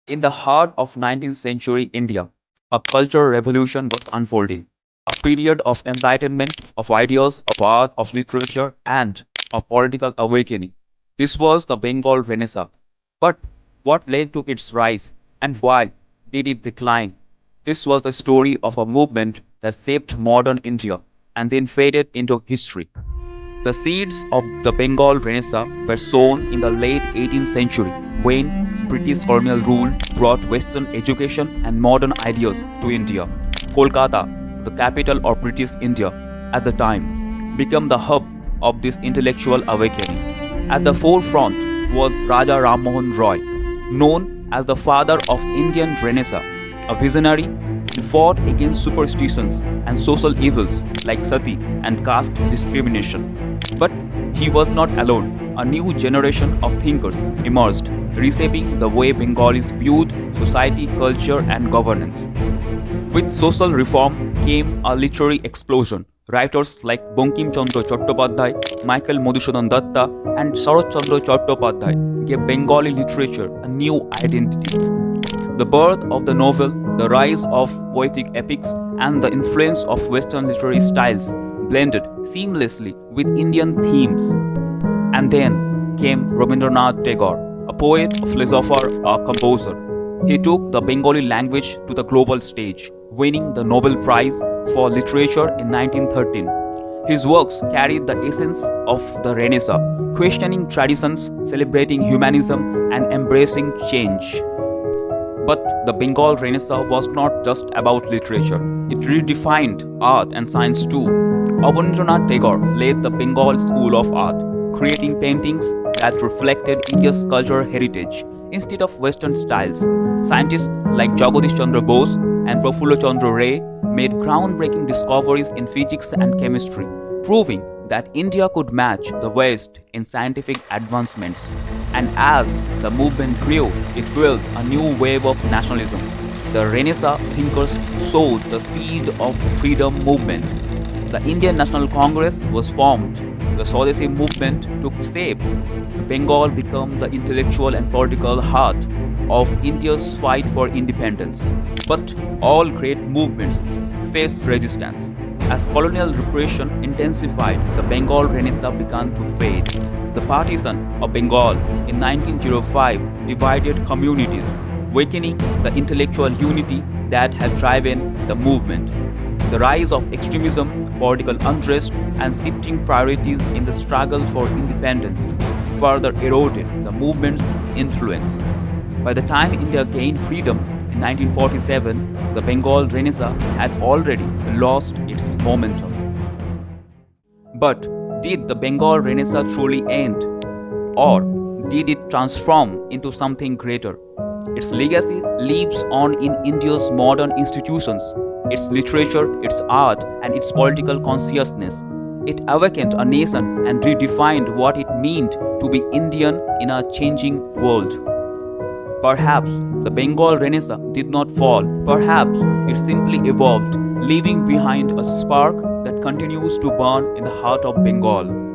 In the heart of 19th century India, a cultural revolution was unfolding, a period of enlightenment, of ideas, of art, of literature, and of political awakening. This was the Bengal Renaissance. But what led to its rise, and why did it decline? This was the story of a movement that shaped modern India and then faded into history. The seeds of the Bengal Renaissance were sown in the late 18th century when British colonial rule brought Western education and modern ideas to India. Kolkata, the capital of British India at the time, became the hub of this intellectual awakening. At the forefront was Raja Ram Mohan Roy, known as the father of Indian Renaissance, a visionary who fought against superstitions and social evils like sati and caste discrimination. But he was not alone. A new generation of thinkers emerged, reshaping the way Bengalis viewed society, culture, and governance. With social reform came a literary explosion. Writers like Bankim Chandra Chattopadhyay, Michael Madhusudan Datta, and Sharat Chandra Chattopadhyay gave Bengali literature a new identity. The birth of the novel, the rise of poetic epics, and the influence of Western literary styles blended seamlessly with Indian themes. And then came Rabindranath Tagore, a poet, a philosopher, a composer. He took the Bengali language to the global stage, winning the Nobel Prize for Literature in 1913. His works carried the essence of the Renaissance, questioning traditions, celebrating humanism, and embracing change. But the Bengal Renaissance was not just about literature. It redefined art and science too. Abanindranath Tagore led the Bengal School of Art, creating paintings that reflected India's cultural heritage instead of Western styles. Scientists like Jagadish Chandra Bose and Prafulla Chandra Ray made groundbreaking discoveries in physics and chemistry, proving that India could match the West in scientific advancements. And as the movement grew, it fueled a new wave of nationalism. The Renaissance thinkers sowed the seed of the freedom movement. The Indian National Congress was formed. The Swadeshi movement took shape. Bengal became the intellectual and political heart of India's fight for independence. But all great movements faced resistance. As colonial repression intensified, the Bengal Renaissance began to fade. The partition of Bengal in 1905 divided communities, weakening the intellectual unity that had driven the movement. The rise of extremism, political unrest, and shifting priorities in the struggle for independence further eroded the movement's influence. By the time India gained freedom in 1947, the Bengal Renaissance had already lost its momentum. But did the Bengal Renaissance truly end? Or did it transform into something greater? Its legacy lives on in India's modern institutions, its literature, its art, and its political consciousness. It awakened a nation and redefined what it meant to be Indian in a changing world. Perhaps the Bengal Renaissance did not fall. Perhaps it simply evolved, leaving behind a spark that continues to burn in the heart of Bengal.